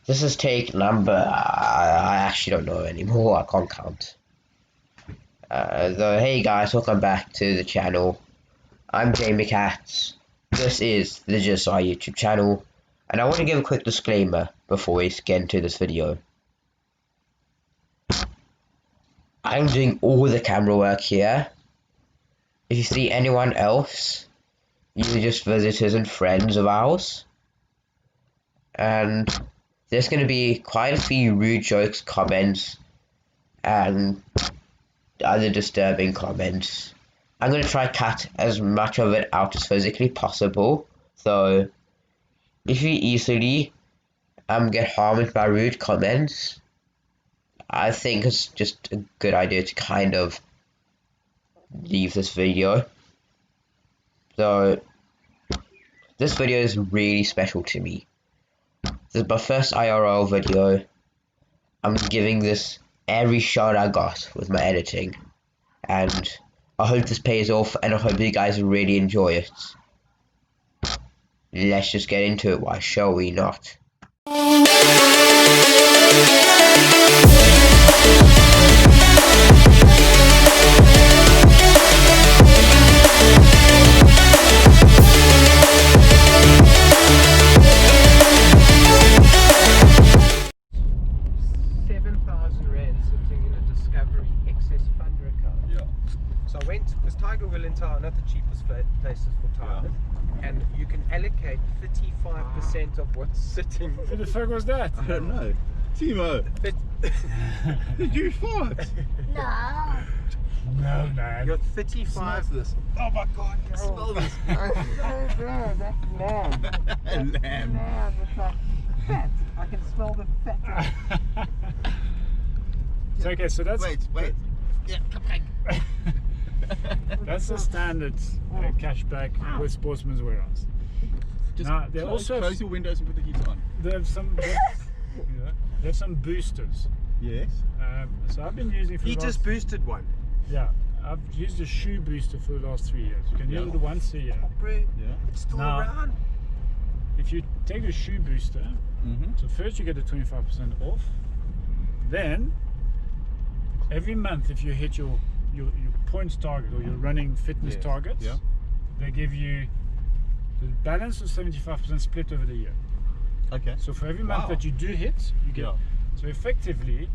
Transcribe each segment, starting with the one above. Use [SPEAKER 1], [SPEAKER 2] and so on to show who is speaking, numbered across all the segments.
[SPEAKER 1] This is take number, I actually don't know anymore, I can't count. So hey guys, welcome back to the channel. I'm Jamie Katz. This is the Just Our YouTube channel, and I want to give a quick disclaimer before we get into this video. I'm doing all the camera work here. If you see anyone else, you're just visitors and friends of ours. And there's going to be quite a few rude jokes, comments, and other disturbing comments. I'm going to try to cut as much of it out as physically possible. So, if you easily get harmed by rude comments, I think it's just a good idea to kind of leave this video. So, this video is really special to me. This is my first IRL video. I'm giving this every shot I got with my editing, and I hope this pays off, and I hope you guys really enjoy it. Let's just get into it, why shall we not?
[SPEAKER 2] 7,000 rand sitting in a Discovery excess funder account.
[SPEAKER 3] Yeah.
[SPEAKER 2] So I went, because Tiger Wheel in town, not the cheapest places for tires, and you can allocate 35% of what's sitting.
[SPEAKER 4] Who the fuck was that?
[SPEAKER 3] I don't know. Timo, did you fart?
[SPEAKER 5] No.
[SPEAKER 4] No, man.
[SPEAKER 2] You're 35.
[SPEAKER 3] Smells this.
[SPEAKER 2] Oh my god,
[SPEAKER 3] Smell this.
[SPEAKER 2] That's lamb.
[SPEAKER 3] Lamb.
[SPEAKER 2] Lamb, it's like fat. I can smell the fat.
[SPEAKER 4] So, okay, so that's
[SPEAKER 3] Wait. Yeah, come back.
[SPEAKER 4] that's the standard cashback with Sportsman's Warehouse.
[SPEAKER 3] Just
[SPEAKER 4] Now, they
[SPEAKER 3] close
[SPEAKER 4] also
[SPEAKER 3] your windows and put the heat on.
[SPEAKER 4] they have some they have some boosters.
[SPEAKER 3] Yes.
[SPEAKER 4] So I've been using for
[SPEAKER 2] He
[SPEAKER 4] the
[SPEAKER 2] just
[SPEAKER 4] last,
[SPEAKER 2] boosted one.
[SPEAKER 4] yeah, I've used a shoe booster for the last 3 years. You can use it once a year.
[SPEAKER 2] Bro,
[SPEAKER 3] Yeah.
[SPEAKER 2] it's still
[SPEAKER 4] Now-
[SPEAKER 2] around.
[SPEAKER 4] If you take a shoe booster, so first you get the 25% off, then every month if you hit your points target or your running fitness
[SPEAKER 2] Yes.
[SPEAKER 4] targets,
[SPEAKER 3] Yeah.
[SPEAKER 4] they give you the balance of 75% split over the year.
[SPEAKER 3] Okay.
[SPEAKER 4] So for every month
[SPEAKER 3] Wow.
[SPEAKER 4] that you do hit, you get,
[SPEAKER 3] Yeah.
[SPEAKER 4] so effectively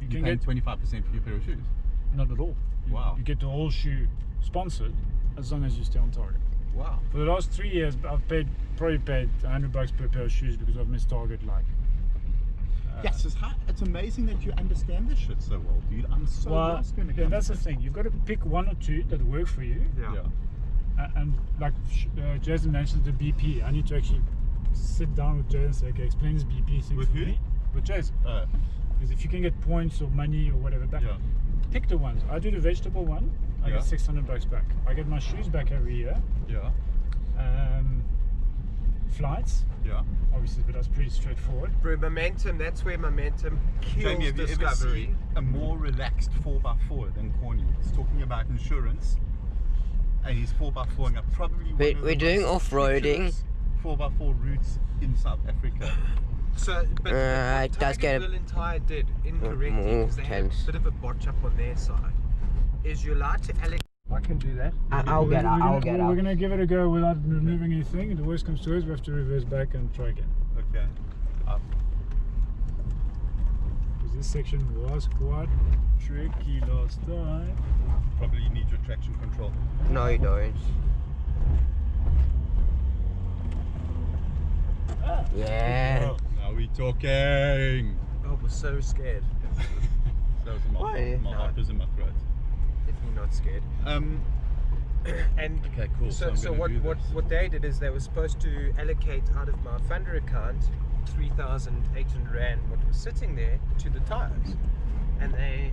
[SPEAKER 4] you
[SPEAKER 3] You
[SPEAKER 4] can
[SPEAKER 3] pay
[SPEAKER 4] get,
[SPEAKER 3] 25% for your pair of shoes.
[SPEAKER 4] not at all.
[SPEAKER 3] Wow.
[SPEAKER 4] You get the whole shoe sponsored as long as you stay on target.
[SPEAKER 3] Wow.
[SPEAKER 4] For the last 3 years, I've probably paid $100 per pair of shoes because I've missed target like.
[SPEAKER 3] Yes, it's amazing that you understand this shit so well, dude. I'm so
[SPEAKER 4] Well,
[SPEAKER 3] lost when it
[SPEAKER 4] yeah,
[SPEAKER 3] comes
[SPEAKER 4] that's
[SPEAKER 3] to
[SPEAKER 4] the thing. You've got to pick one or two that work for you.
[SPEAKER 3] Yeah.
[SPEAKER 4] And like Jason mentioned the BP, I need to actually sit down with Jason and say, okay, explain this BP thing
[SPEAKER 3] With
[SPEAKER 4] for
[SPEAKER 3] who?
[SPEAKER 4] me. With Jason. Because if you can get points or money or whatever back,
[SPEAKER 3] Yeah.
[SPEAKER 4] pick the ones. I do the vegetable one, I get $600 back. I get my shoes back every year.
[SPEAKER 3] Yeah.
[SPEAKER 4] Flights,
[SPEAKER 3] Yeah.
[SPEAKER 4] obviously, but that's pretty straightforward.
[SPEAKER 2] Bro, momentum, that's where momentum kills
[SPEAKER 3] Jamie, have you ever
[SPEAKER 2] Discovery.
[SPEAKER 3] seen a more relaxed 4x4 than Corny? He's talking about insurance, and he's 4x4ing up probably one of
[SPEAKER 1] We're
[SPEAKER 3] the
[SPEAKER 1] doing
[SPEAKER 3] most
[SPEAKER 1] off-roading.
[SPEAKER 3] ridiculous 4x4 routes in South Africa.
[SPEAKER 2] So, but
[SPEAKER 1] it does
[SPEAKER 2] Tiger
[SPEAKER 1] get
[SPEAKER 2] Wheel and Tyre did incorrectly
[SPEAKER 1] more
[SPEAKER 2] because they had
[SPEAKER 1] tense.
[SPEAKER 2] a bit of a botch up on their side. Is you're allowed to allocate. I can do that.
[SPEAKER 1] I'll get out,
[SPEAKER 4] We're gonna give it a go without removing anything. The worst comes to worst, we have to reverse back and try again.
[SPEAKER 3] Okay.
[SPEAKER 4] Because this section was quite tricky last time.
[SPEAKER 3] Probably you need your traction control.
[SPEAKER 1] No, you don't. Yeah.
[SPEAKER 3] Now we talking.
[SPEAKER 2] Oh, we're so scared.
[SPEAKER 3] That was my
[SPEAKER 1] Why?
[SPEAKER 3] heart was in my throat.
[SPEAKER 2] Definitely not scared. And
[SPEAKER 3] Okay, cool.
[SPEAKER 2] so,
[SPEAKER 3] I'm
[SPEAKER 2] so
[SPEAKER 3] gonna do this.
[SPEAKER 2] what they did is they were supposed to allocate out of my funder account 3,800 rand, what was sitting there, to the tires, and they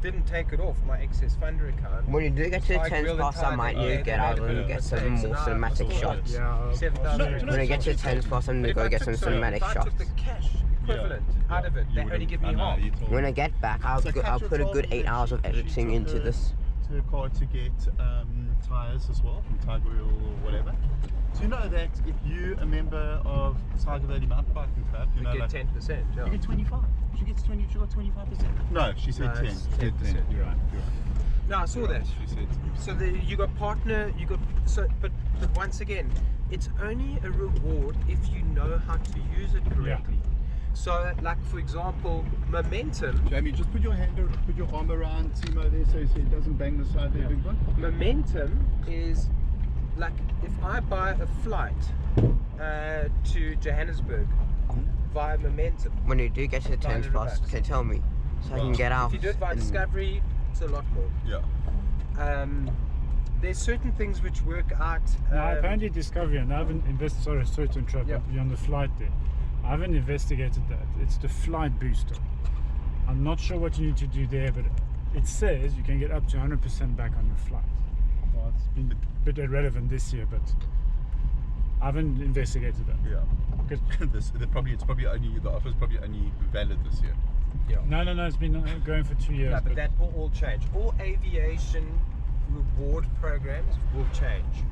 [SPEAKER 2] didn't take it off my excess funder account.
[SPEAKER 1] When you do get to the
[SPEAKER 2] Like
[SPEAKER 1] 10th
[SPEAKER 2] real
[SPEAKER 1] pass, I
[SPEAKER 2] time,
[SPEAKER 1] might
[SPEAKER 2] they
[SPEAKER 1] need to get out and get some more cinematic shots.
[SPEAKER 4] Yeah.
[SPEAKER 2] 7,000.
[SPEAKER 1] When I get to the 10th pass, I'm
[SPEAKER 2] But
[SPEAKER 1] gonna
[SPEAKER 2] if
[SPEAKER 1] go
[SPEAKER 2] I
[SPEAKER 1] get some
[SPEAKER 2] took- sorry,
[SPEAKER 1] cinematic
[SPEAKER 2] if I
[SPEAKER 1] shots.
[SPEAKER 2] took the cash equivalent out of it,
[SPEAKER 3] You
[SPEAKER 2] they only
[SPEAKER 3] would've-
[SPEAKER 2] give me
[SPEAKER 3] I know,
[SPEAKER 2] half.
[SPEAKER 3] you told
[SPEAKER 1] When
[SPEAKER 3] me.
[SPEAKER 1] I get back, I'll
[SPEAKER 3] So
[SPEAKER 1] put a
[SPEAKER 3] Katja
[SPEAKER 1] good
[SPEAKER 3] told
[SPEAKER 1] 8
[SPEAKER 3] me
[SPEAKER 1] hours of
[SPEAKER 3] that she
[SPEAKER 1] editing
[SPEAKER 3] took
[SPEAKER 1] into
[SPEAKER 3] her
[SPEAKER 1] this.
[SPEAKER 3] to the car to get tyres as well from Tiger Wheel or whatever, So you know that if you're a member of Tiger Valley Mountain Biking Club, you
[SPEAKER 2] We
[SPEAKER 3] know,
[SPEAKER 2] get
[SPEAKER 3] like,
[SPEAKER 2] 10%. Yeah.
[SPEAKER 3] you get 25. She gets 20. She got 25%. No, she said
[SPEAKER 2] No,
[SPEAKER 3] 10.
[SPEAKER 2] it's
[SPEAKER 3] She said
[SPEAKER 2] 10%.
[SPEAKER 3] 10. You're right.
[SPEAKER 2] No, I saw that.
[SPEAKER 3] She said.
[SPEAKER 2] So you got partner, you got but once again, it's only a reward if you know how to use it correctly. So, like for example, momentum.
[SPEAKER 3] Jamie, just put your arm around Timo there so it doesn't bang the side there, big one.
[SPEAKER 2] Momentum is like if I buy a flight to Johannesburg via Momentum.
[SPEAKER 1] When you do get to the 10 spots,
[SPEAKER 2] $900.
[SPEAKER 1] okay, tell me so I can get out.
[SPEAKER 2] If you do it via Discovery, it's a lot more.
[SPEAKER 3] Yeah.
[SPEAKER 2] There's certain things which work out.
[SPEAKER 4] Now, apparently Discovery, and I haven't investigated, sorry to interrupt,
[SPEAKER 2] Yeah.
[SPEAKER 4] but you're on the flight there. I haven't investigated that. It's the flight booster. I'm not sure what you need to do there, but it says you can get up to 100% back on your flight. Well, it's been a bit irrelevant this year, but I haven't investigated that.
[SPEAKER 3] Yeah.
[SPEAKER 4] Because
[SPEAKER 3] it's probably only, the offer's probably only valid this year.
[SPEAKER 2] Yeah.
[SPEAKER 4] no, it's been going for 2 years.
[SPEAKER 2] Yeah, but that will all change. All aviation reward programs will change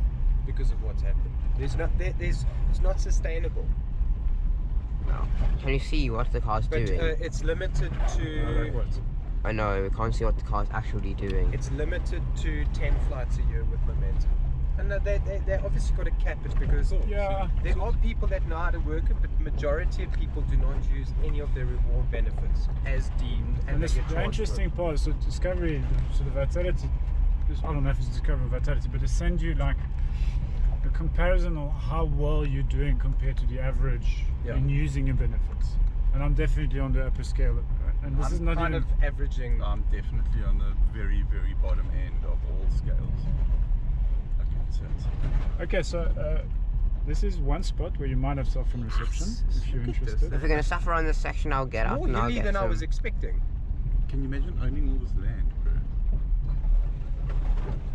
[SPEAKER 2] because of what's happened. It's not sustainable.
[SPEAKER 1] No. Can you see what the car's
[SPEAKER 2] But
[SPEAKER 1] doing?
[SPEAKER 2] it's limited to.
[SPEAKER 1] I know, we can't see what the car's actually doing.
[SPEAKER 2] It's limited to 10 flights a year with Momentum. And they obviously got to cap it because
[SPEAKER 4] Yeah.
[SPEAKER 2] there are people that know how to work it, but the majority of people do not use any of their reward benefits as deemed, and
[SPEAKER 4] And
[SPEAKER 2] they
[SPEAKER 4] this,
[SPEAKER 2] get
[SPEAKER 4] the
[SPEAKER 2] charged
[SPEAKER 4] interesting
[SPEAKER 2] for
[SPEAKER 4] part is, so Discovery, so the Vitality, I don't know if it's Discovery or Vitality, but they send you like a comparison of how well you're doing compared to the average in using your benefits. And I'm definitely on the upper scale. And this
[SPEAKER 2] I'm
[SPEAKER 4] is not
[SPEAKER 2] kind
[SPEAKER 4] even...
[SPEAKER 2] of averaging.
[SPEAKER 3] I'm definitely on the very, very bottom end of all scales.
[SPEAKER 4] Okay, so this is one spot where you might have cell phone reception if you're
[SPEAKER 2] Look at this.
[SPEAKER 4] interested.
[SPEAKER 1] If we're gonna suffer on this section, I'll get up
[SPEAKER 2] More
[SPEAKER 1] and I'll
[SPEAKER 2] hilly
[SPEAKER 1] get
[SPEAKER 2] than I
[SPEAKER 1] some.
[SPEAKER 2] was expecting.
[SPEAKER 3] Can you imagine owning all this land, bro?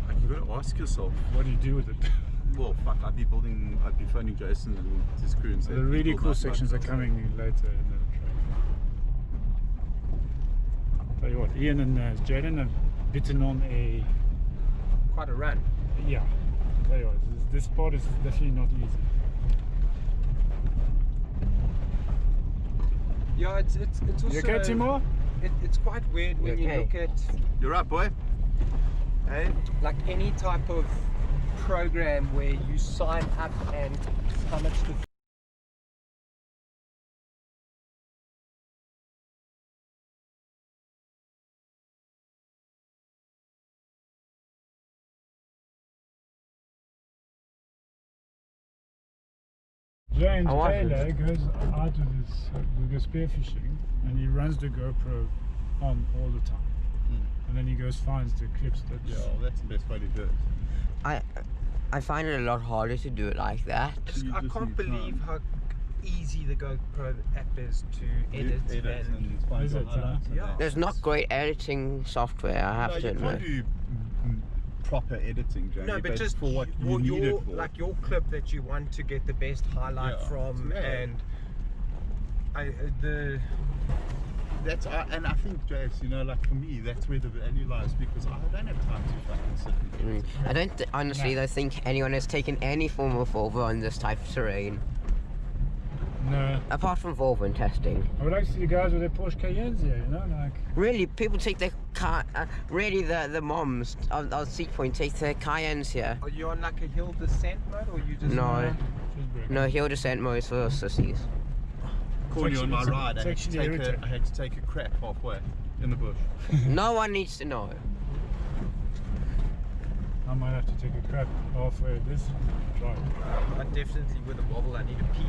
[SPEAKER 3] Like, you got to ask yourself,
[SPEAKER 4] What do you do with it?
[SPEAKER 3] well, fuck, I'd be phoning Jason and his crew and saying,
[SPEAKER 4] The really
[SPEAKER 3] "Build
[SPEAKER 4] cool
[SPEAKER 3] that
[SPEAKER 4] sections are
[SPEAKER 3] much."
[SPEAKER 4] coming later in the track. Tell you what, Ian and Jaden have bitten on a...
[SPEAKER 2] Quite a run.
[SPEAKER 4] Yeah, tell you what, this part is definitely not easy.
[SPEAKER 2] Yeah, it's also.
[SPEAKER 4] You okay, Timo?
[SPEAKER 2] It's quite weird when you
[SPEAKER 1] Okay.
[SPEAKER 2] look at
[SPEAKER 3] You're right, boy.
[SPEAKER 2] like any type of program where you sign up and how much the
[SPEAKER 4] James
[SPEAKER 1] I want
[SPEAKER 4] Taylor goes out with we go spearfishing and he runs the GoPro on all the time. And then he goes finds the clips that...
[SPEAKER 3] Yeah, well, that's the best way to do it.
[SPEAKER 1] I find it a lot harder to do it like that.
[SPEAKER 3] You
[SPEAKER 2] I
[SPEAKER 3] just
[SPEAKER 2] can't
[SPEAKER 3] need
[SPEAKER 2] believe
[SPEAKER 3] time.
[SPEAKER 2] how easy the GoPro app is to edit and
[SPEAKER 3] find
[SPEAKER 4] Is
[SPEAKER 3] your
[SPEAKER 4] it,
[SPEAKER 3] highlights and
[SPEAKER 2] yeah.
[SPEAKER 3] that.
[SPEAKER 1] There's not great editing software, I have
[SPEAKER 3] No,
[SPEAKER 1] to
[SPEAKER 3] you can't
[SPEAKER 1] admit.
[SPEAKER 3] do proper editing, Jamie.
[SPEAKER 2] no, but just
[SPEAKER 3] for what you need
[SPEAKER 2] your
[SPEAKER 3] it for.
[SPEAKER 2] like your clip that you want to get the best highlight
[SPEAKER 3] Yeah,
[SPEAKER 2] from,
[SPEAKER 3] yeah.
[SPEAKER 2] and
[SPEAKER 3] That's and I think, Jace, you know, like for me, that's where the value lies because I don't have time to fucking sit and edit.
[SPEAKER 1] I don't honestly don't think anyone has taken any form of Volvo on this type of terrain.
[SPEAKER 4] No.
[SPEAKER 1] Apart from Volvo in testing.
[SPEAKER 4] I would like to see the guys with their Porsche Cayennes here, you know, like...
[SPEAKER 1] Really, people take their car, really the moms of Seat Point take their Cayennes here.
[SPEAKER 2] are you on like a hill descent mode or you just
[SPEAKER 1] No.
[SPEAKER 4] Just break.
[SPEAKER 1] No, hill descent mode for sissies.
[SPEAKER 3] Corny on my ride,
[SPEAKER 4] it's actually irritating.
[SPEAKER 3] I had to take a crap halfway in the bush.
[SPEAKER 1] No one needs to know.
[SPEAKER 4] I might have to take a crap halfway this drive.
[SPEAKER 2] I definitely with a wobble I need to pee.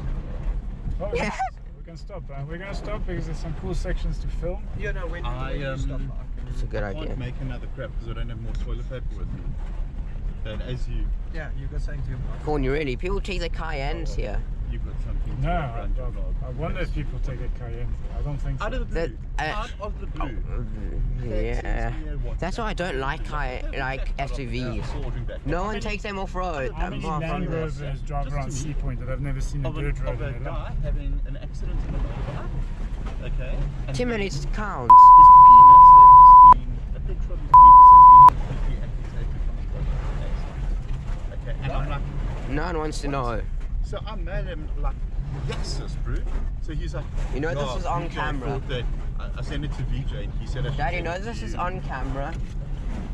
[SPEAKER 4] Oh,
[SPEAKER 1] Yeah.
[SPEAKER 4] we can stop. We're going to stop because there's some cool sections to film.
[SPEAKER 2] You know when you stop
[SPEAKER 1] It's a good
[SPEAKER 3] I
[SPEAKER 1] idea.
[SPEAKER 3] can't make another crap because I don't have more toilet paper with me. But as you
[SPEAKER 2] got something to your mouth.
[SPEAKER 1] Corny, really, people take their Cayennes here.
[SPEAKER 3] you've got something to
[SPEAKER 4] No,
[SPEAKER 3] run your vlog.
[SPEAKER 4] I wonder if people take a Cayenne. I don't think so.
[SPEAKER 3] Out of the blue.
[SPEAKER 1] That,
[SPEAKER 3] Out of the blue.
[SPEAKER 1] Yeah. That's why I don't like SUVs. No one takes them off road.
[SPEAKER 4] How many
[SPEAKER 1] apart from
[SPEAKER 4] Land
[SPEAKER 1] this.
[SPEAKER 4] Rovers drive around Sea Point that I've never seen a
[SPEAKER 3] Of
[SPEAKER 4] dirt road
[SPEAKER 3] a
[SPEAKER 4] in their life?
[SPEAKER 3] guy having an accident in a motorbike. Okay. And
[SPEAKER 1] 10 minutes counts.
[SPEAKER 3] his penis that has been a picture of his penis has been completely amputated from his body. Okay. And I'm like,
[SPEAKER 1] No one wants to know.
[SPEAKER 3] So I made him like, yes, sis, bro. So he's like,
[SPEAKER 1] You know this is on
[SPEAKER 3] VJ
[SPEAKER 1] camera.
[SPEAKER 3] thought that I sent it to VJ and he said I should
[SPEAKER 1] Dad, you
[SPEAKER 3] send
[SPEAKER 1] know
[SPEAKER 3] it
[SPEAKER 1] this
[SPEAKER 3] to
[SPEAKER 1] is
[SPEAKER 3] you.
[SPEAKER 1] on camera,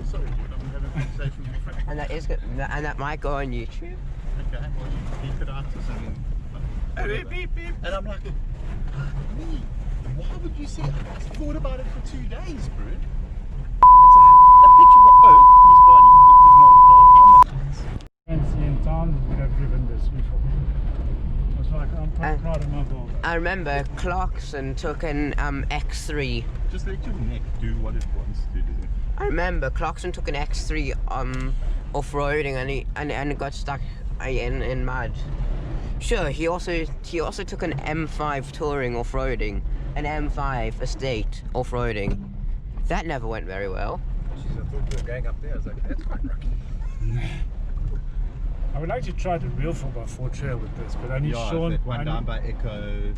[SPEAKER 3] Sorry, dude, I'm having a conversation with my friend.
[SPEAKER 1] and that might go on YouTube.
[SPEAKER 3] Okay, well, you beep it out or something. Whatever.
[SPEAKER 2] Beep, beep.
[SPEAKER 3] And I'm like, me, why would you say, I thought about it for 2 days, bro. It's a picture of the oak, his body, with the knob and the nuts.
[SPEAKER 4] Fancy in town would have driven this before. I was like, I'm quite proud of my Volvo.
[SPEAKER 1] I remember Clarkson took an X3.
[SPEAKER 3] Just let your neck do what it wants to do.
[SPEAKER 1] I remember Clarkson took an X3 off-roading and it got stuck in mud. Sure, he also took an M5 touring off-roading, an M5 estate off-roading. That never went very well.
[SPEAKER 2] Jeez, I thought we were going up there. I was like, that's quite rocky.
[SPEAKER 4] I would like to try the real 4x4 trail with this, but only
[SPEAKER 3] Yeah,
[SPEAKER 4] Sean.
[SPEAKER 3] that one down by Echo.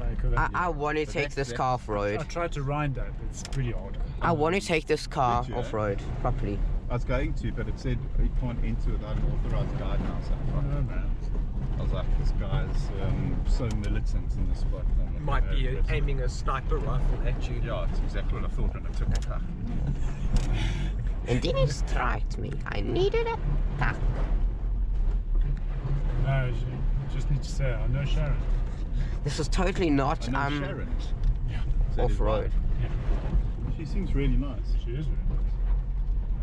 [SPEAKER 1] I want to take this car
[SPEAKER 4] I
[SPEAKER 1] off-road.
[SPEAKER 4] tried to ride that, but it's pretty hard.
[SPEAKER 1] I want to take this car
[SPEAKER 3] Did you?
[SPEAKER 1] off-road properly.
[SPEAKER 3] I was going to, but it said you can't enter without an authorized guide now. So
[SPEAKER 4] Oh, man.
[SPEAKER 3] I was like, this guy's so militant in the spot. I'm like,
[SPEAKER 2] Might be
[SPEAKER 3] that's
[SPEAKER 2] aiming a sniper rifle at you.
[SPEAKER 3] Yeah, it's exactly what I thought when I took the car.
[SPEAKER 1] And then he striked me. I needed a car.
[SPEAKER 4] No, you just need to say, I know Sharon.
[SPEAKER 1] This was totally not
[SPEAKER 3] I know Sharon.
[SPEAKER 4] Yeah.
[SPEAKER 3] Is that his
[SPEAKER 1] off-road.
[SPEAKER 3] wife? She seems really nice.
[SPEAKER 4] She is very nice.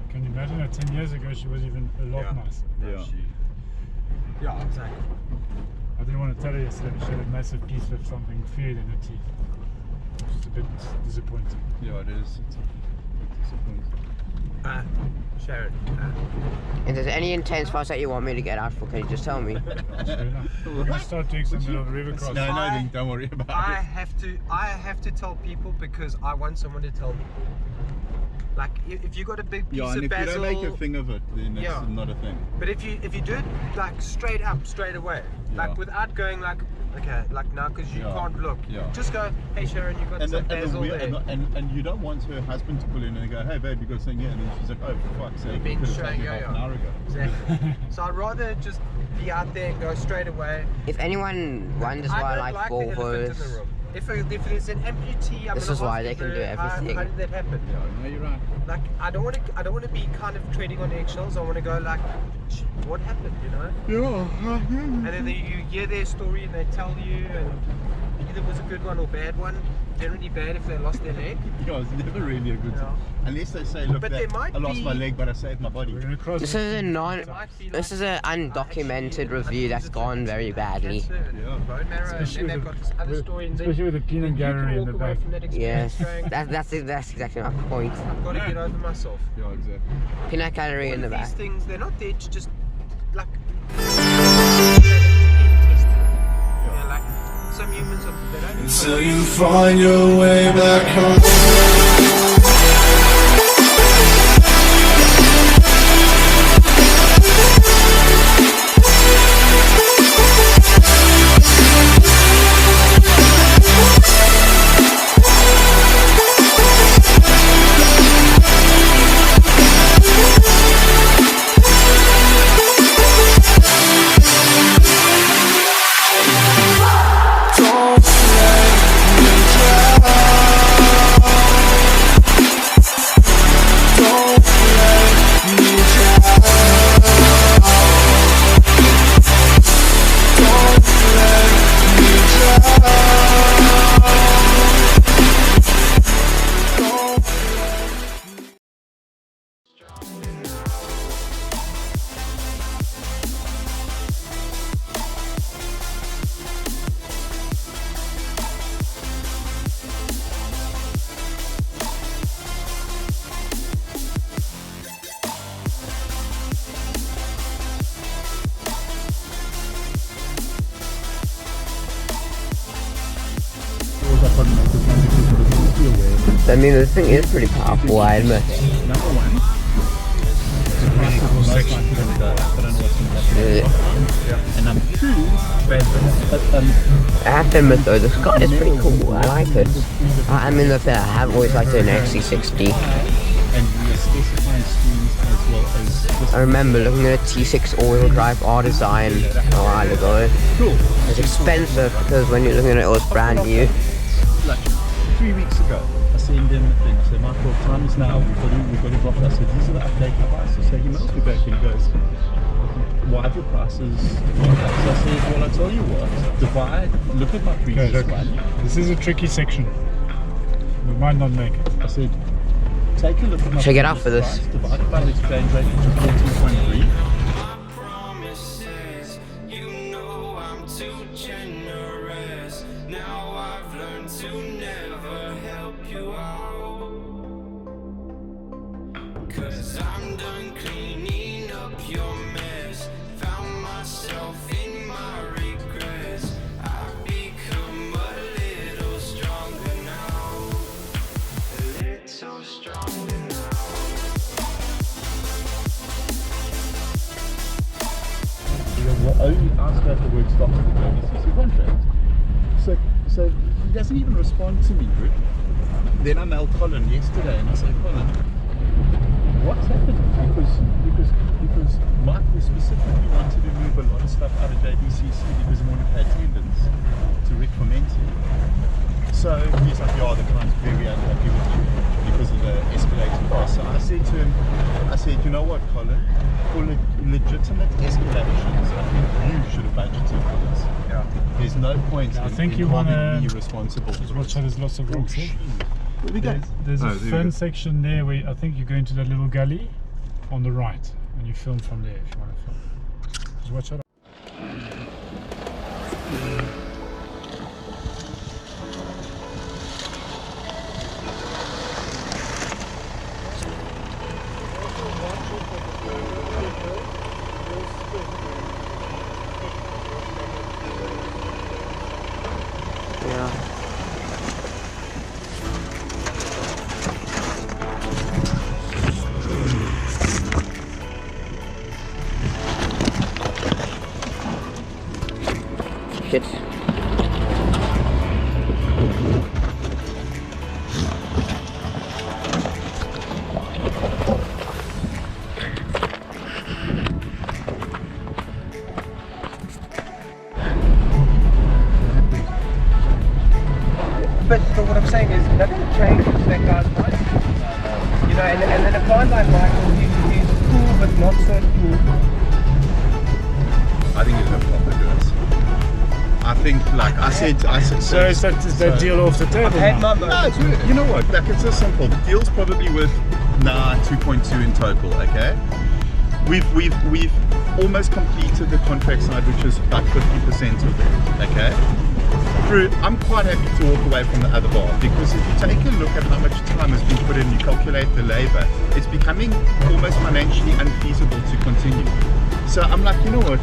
[SPEAKER 4] Can you imagine that 10 years ago she was even a lot nicer?
[SPEAKER 3] Yeah.
[SPEAKER 2] Yeah, exactly.
[SPEAKER 4] I didn't want to tell her yesterday, but she had a massive piece of something feared in her teeth. It's a bit disappointing.
[SPEAKER 3] Yeah, it is. It's disappointing.
[SPEAKER 2] Sharon.
[SPEAKER 1] If there's any intense parts that you want me to get out for, can you just tell me?
[SPEAKER 4] Sure enough. We're going to start doing some little river crossing.
[SPEAKER 3] No, then don't worry about
[SPEAKER 2] I
[SPEAKER 3] it.
[SPEAKER 2] have to tell people because I want someone to tell me. Like if you got a big piece
[SPEAKER 3] Yeah, and
[SPEAKER 2] of
[SPEAKER 3] if
[SPEAKER 2] basil,
[SPEAKER 3] you don't make a thing of it, then it's
[SPEAKER 2] Yeah.
[SPEAKER 3] not a thing.
[SPEAKER 2] but if you do it like straight up, straight away,
[SPEAKER 3] Yeah.
[SPEAKER 2] like without going like okay, like now because you
[SPEAKER 3] Yeah.
[SPEAKER 2] can't look,
[SPEAKER 3] Yeah.
[SPEAKER 2] just go, hey Sharon, you got
[SPEAKER 3] And,
[SPEAKER 2] some basil there.
[SPEAKER 3] and you don't want her husband to pull in and go, hey babe, you got something here, and then she's like, oh for fuck's sake, you
[SPEAKER 2] Been
[SPEAKER 3] could have
[SPEAKER 2] showing,
[SPEAKER 3] told me
[SPEAKER 2] yeah,
[SPEAKER 3] half an
[SPEAKER 2] yeah.
[SPEAKER 3] hour ago.
[SPEAKER 2] Exactly. So I'd rather just be out there and go straight away.
[SPEAKER 1] If anyone wonders why I
[SPEAKER 2] don't
[SPEAKER 1] like
[SPEAKER 2] the elephant in the
[SPEAKER 1] Volvos,
[SPEAKER 2] room. If there's an amputee, I'm
[SPEAKER 1] This
[SPEAKER 2] gonna
[SPEAKER 1] is why
[SPEAKER 2] ask
[SPEAKER 1] they
[SPEAKER 2] you,
[SPEAKER 1] can do
[SPEAKER 2] how
[SPEAKER 1] everything.
[SPEAKER 2] did that happen?
[SPEAKER 3] Yeah, no, you're right.
[SPEAKER 2] Like I don't want to be kind of treading on eggshells. I want to go like, what happened, you know?
[SPEAKER 3] Yeah.
[SPEAKER 2] And then you hear their story and they tell you, and either it was a good one or bad one. Generally bad if they lost their leg.
[SPEAKER 3] Yeah, it's never really a good
[SPEAKER 2] Yeah.
[SPEAKER 3] unless they say, look,
[SPEAKER 2] But
[SPEAKER 3] that,
[SPEAKER 2] there might
[SPEAKER 3] I lost my
[SPEAKER 2] be-
[SPEAKER 3] leg, but I saved my body.
[SPEAKER 4] We're going to cross
[SPEAKER 1] this
[SPEAKER 4] it.
[SPEAKER 1] is a
[SPEAKER 2] This
[SPEAKER 1] is an undocumented review that's gone very badly.
[SPEAKER 3] Yeah.
[SPEAKER 2] Bone marrow, and
[SPEAKER 4] Especially
[SPEAKER 2] then they've
[SPEAKER 4] with
[SPEAKER 2] got this other story, and then
[SPEAKER 4] Especially with the peanut
[SPEAKER 2] you can
[SPEAKER 4] gallery in
[SPEAKER 2] walk
[SPEAKER 4] the
[SPEAKER 2] away
[SPEAKER 4] back.
[SPEAKER 2] from that
[SPEAKER 1] Yes,
[SPEAKER 2] experience going,
[SPEAKER 1] that's exactly my point.
[SPEAKER 2] I've got to get over myself.
[SPEAKER 3] Yeah, exactly.
[SPEAKER 1] Peanut gallery in the
[SPEAKER 2] These
[SPEAKER 1] back.
[SPEAKER 2] things, they're not there to just like. Yeah, like some humans, they don't.
[SPEAKER 5] Until you find your way back home.
[SPEAKER 1] I mean, this thing is pretty powerful, I admit.
[SPEAKER 3] Number one. It's a really cool section. And number two,
[SPEAKER 1] I have to admit though, this car is pretty cool. I like it. I mean, I have always liked an XC60.
[SPEAKER 3] and we are specifying screens as
[SPEAKER 1] I remember looking at a T6 all-wheel drive R design a while ago.
[SPEAKER 3] Cool.
[SPEAKER 1] It's expensive because when you're looking at it, it was brand new.
[SPEAKER 3] Like 3 weeks ago, I sent him the thing. I said, Michael, time is now. We've got to drop it. I said, these are the updated prices. So he must be back and he goes, why have the prices gone up? So I said, well, I tell you what, divide, look at my previous one.
[SPEAKER 4] This is a tricky section. We might not make it.
[SPEAKER 3] I said, take a look at my
[SPEAKER 1] Should I get out for this?
[SPEAKER 3] price, divide it by the exchange rate, which is 14.3.
[SPEAKER 6] Cause I'm done cleaning up your mess. Found myself in my regrets. I've become a little stronger now. A little stronger now.
[SPEAKER 3] We will only ask her the word stop in the WCC contract. So he doesn't even respond to me, Rick. Then I mailed Colin yesterday and I said, Colin, what's happened? Because Michael specifically wanted to move a lot of stuff out of JBCC because he wanted to pay attendance to recommend him. So he's like, yeah, the client's very unhappy with you because of the escalating costs. So I said to him, you know what, Colin, for legitimate escalations, I think you should have budgeted for this.
[SPEAKER 2] Yeah.
[SPEAKER 3] There's no point
[SPEAKER 4] I
[SPEAKER 3] in
[SPEAKER 4] think you want to
[SPEAKER 3] be responsible for
[SPEAKER 4] watch
[SPEAKER 3] this.
[SPEAKER 4] out, there's lots of rocks here.
[SPEAKER 3] Where we go?
[SPEAKER 4] There's
[SPEAKER 3] Oh,
[SPEAKER 4] a
[SPEAKER 3] there we
[SPEAKER 4] fern
[SPEAKER 3] go.
[SPEAKER 4] section there where I think you go into that little gully on the right and you film from there if you want to film. Just watch out.
[SPEAKER 1] Yeah. Shit.
[SPEAKER 2] But what I'm saying is nothing changes that guy's life. You know, and then a client like Michael, he's cool but not so cool.
[SPEAKER 3] I think it's a proper do us. I think, like I said,
[SPEAKER 4] So is that deal off the table?
[SPEAKER 2] I've had
[SPEAKER 4] now?
[SPEAKER 2] my
[SPEAKER 3] No,
[SPEAKER 2] moments.
[SPEAKER 3] you know what? Like it's so simple. The deal's probably worth 2.2 in total. Okay, we've almost completed the contract side, which is about 50% of it. Okay, Drew, I'm quite happy to walk away from the other bar because if you take a look at how much time has been put in, you calculate the labor, it's becoming almost financially unfeasible to continue. So I'm like, you know what?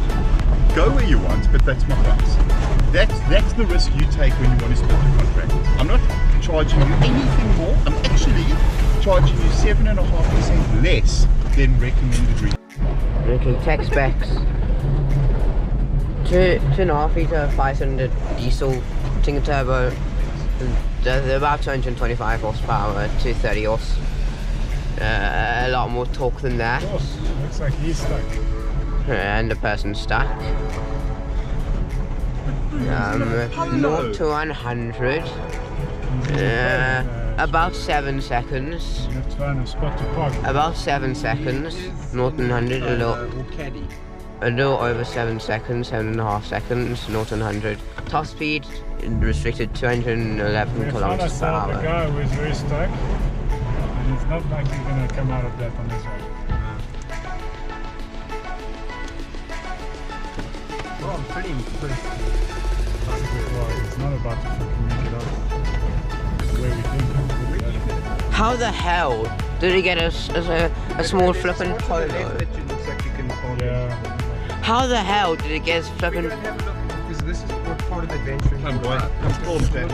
[SPEAKER 3] Go where you want, but that's my price. That's the risk you take when you want to split the contract. I'm not charging you anything more. I'm actually charging you 7.5% less than recommended retail.
[SPEAKER 1] Okay, tech specs. 2.5 litre 5-cylinder diesel single turbo. They're about 225 horsepower, 230 horse. A lot more torque than that.
[SPEAKER 4] Boss, looks like he's stuck.
[SPEAKER 1] And the person's stuck. 0 to 100. About 7 seconds.
[SPEAKER 4] You have to find a spot to park.
[SPEAKER 1] About 7 seconds. 0 to 100. A little over 7 seconds. 7.5 seconds. 0 to 100. Top speed restricted 211
[SPEAKER 4] We found
[SPEAKER 1] kilometers per
[SPEAKER 4] ourselves a
[SPEAKER 1] hour.
[SPEAKER 4] guy who is very stuck, and it's not like he's gonna come out of that on this one.
[SPEAKER 2] Well, I'm pretty impressed.
[SPEAKER 4] Well, it's not about to fucking make it out the way we think.
[SPEAKER 1] How the hell did he get a small flippin' polo?
[SPEAKER 2] That you looks like you can hold it.
[SPEAKER 4] Yeah.
[SPEAKER 1] How the hell did he get a
[SPEAKER 2] We
[SPEAKER 1] flippin'?
[SPEAKER 2] don't have a look because this is what part of the adventure.
[SPEAKER 3] Come boy, come forward, Danny.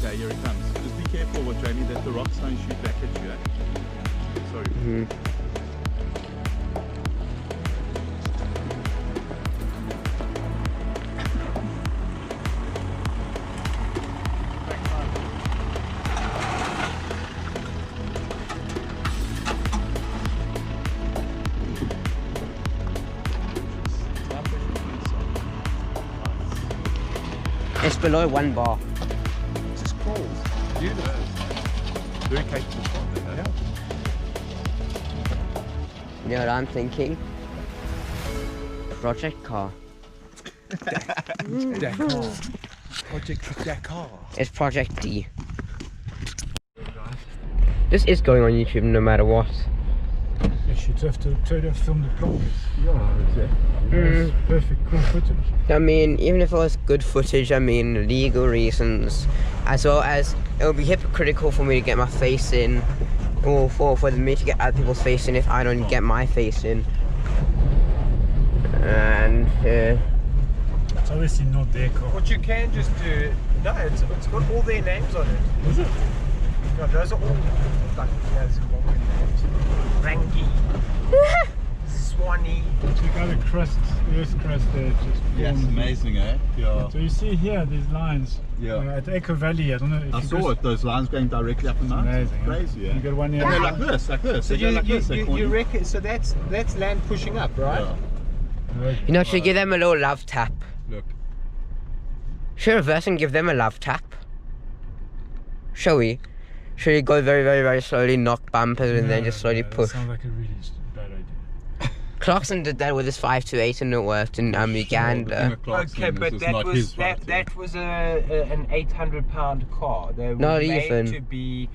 [SPEAKER 3] Okay, here it comes. Just be careful what Jamie, that the rocks don't shoot back at you, eh? Sorry.
[SPEAKER 1] It's below 1 bar.
[SPEAKER 2] It's just cool. Beautiful.
[SPEAKER 3] Very capable shot there, eh?
[SPEAKER 1] You know what I'm thinking? Project car.
[SPEAKER 2] Dakar. Project Dakar.
[SPEAKER 1] It's Project D. This is going on YouTube no matter what.
[SPEAKER 4] Yes, you'd have to film the progress.
[SPEAKER 3] Yeah, exactly.
[SPEAKER 4] Perfect, cool footage.
[SPEAKER 1] I mean, even if it was good footage, I mean, legal reasons, as well as it would be hypocritical for me to get my face in, or for me to get other people's face in if I don't get my face in. And
[SPEAKER 4] It's obviously not their car.
[SPEAKER 2] What you can just do, no, it's got all their names on it.
[SPEAKER 4] Is it?
[SPEAKER 2] No, those are all like Zimbabwean names. Rangi, Swanee.
[SPEAKER 4] You got a crust, earth crust there, just
[SPEAKER 3] Yeah, it's
[SPEAKER 4] formed.
[SPEAKER 3] amazing, eh? Yeah.
[SPEAKER 4] So you see here these lines.
[SPEAKER 3] Yeah.
[SPEAKER 4] At Echo Valley, I don't know if
[SPEAKER 3] I
[SPEAKER 4] you
[SPEAKER 3] saw it, those lines going directly up the mountain.
[SPEAKER 4] Amazing,
[SPEAKER 3] Crazy,
[SPEAKER 4] You
[SPEAKER 3] yeah.
[SPEAKER 4] got one here.
[SPEAKER 3] And they're like this.
[SPEAKER 2] So
[SPEAKER 3] They go like this, they're
[SPEAKER 2] you
[SPEAKER 3] corny.
[SPEAKER 2] reckon? So that's land pushing up, right?
[SPEAKER 3] Yeah.
[SPEAKER 1] you know, should give them a little love tap.
[SPEAKER 3] Look.
[SPEAKER 1] Should we reverse and give them a love tap? Shall we? Should we go very, very, very slowly, knock bumpers, and then just slowly
[SPEAKER 4] That
[SPEAKER 1] push?
[SPEAKER 4] sounds like a really bad idea.
[SPEAKER 1] Clarkson did that with his 528 and it worked in Uganda.
[SPEAKER 2] Okay, but that was an 800-pound car. They were
[SPEAKER 1] Not
[SPEAKER 2] made
[SPEAKER 1] even.
[SPEAKER 2] to be.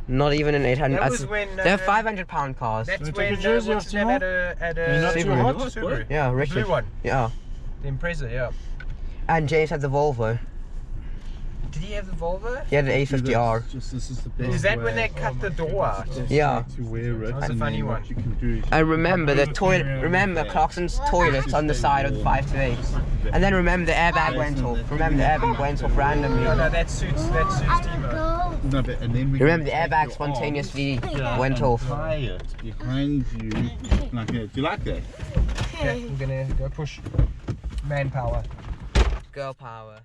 [SPEAKER 1] Not even an 800.
[SPEAKER 2] That was when,
[SPEAKER 1] they're 500-pound cars.
[SPEAKER 2] That's
[SPEAKER 4] Can we
[SPEAKER 2] when
[SPEAKER 4] take a jersey
[SPEAKER 2] what's
[SPEAKER 4] off
[SPEAKER 2] his name
[SPEAKER 4] Chino?
[SPEAKER 2] at
[SPEAKER 4] You're not
[SPEAKER 2] a
[SPEAKER 4] too
[SPEAKER 2] Subaru.
[SPEAKER 4] hot?
[SPEAKER 2] Subaru.
[SPEAKER 1] Yeah,
[SPEAKER 2] The
[SPEAKER 1] Richard.
[SPEAKER 2] blue one,
[SPEAKER 1] Yeah.
[SPEAKER 2] the Impreza. Yeah.
[SPEAKER 1] And James had the Volvo.
[SPEAKER 2] Did he have the Volvo?
[SPEAKER 1] He had the A50R.
[SPEAKER 3] This is the best
[SPEAKER 2] Is that when
[SPEAKER 3] way
[SPEAKER 2] they cut the door out?
[SPEAKER 1] Yeah.
[SPEAKER 3] to wear it.
[SPEAKER 2] That was a
[SPEAKER 3] and
[SPEAKER 2] funny
[SPEAKER 3] then
[SPEAKER 2] one.
[SPEAKER 3] What you can do is
[SPEAKER 1] And remember the
[SPEAKER 4] Yeah.
[SPEAKER 1] toilet. Remember Clarkson's toilet's on the side of the 528. And then remember the airbag went off. Remember the airbag went off randomly.
[SPEAKER 2] No, that suits Timo.
[SPEAKER 3] No, but, and then we
[SPEAKER 1] Remember the
[SPEAKER 3] can take
[SPEAKER 1] airbag
[SPEAKER 3] your
[SPEAKER 1] spontaneously
[SPEAKER 3] arms
[SPEAKER 1] went
[SPEAKER 3] and
[SPEAKER 1] off.
[SPEAKER 3] tie it behind you. Like, do you like that?
[SPEAKER 2] Okay, I'm gonna go push manpower.
[SPEAKER 1] Girl power.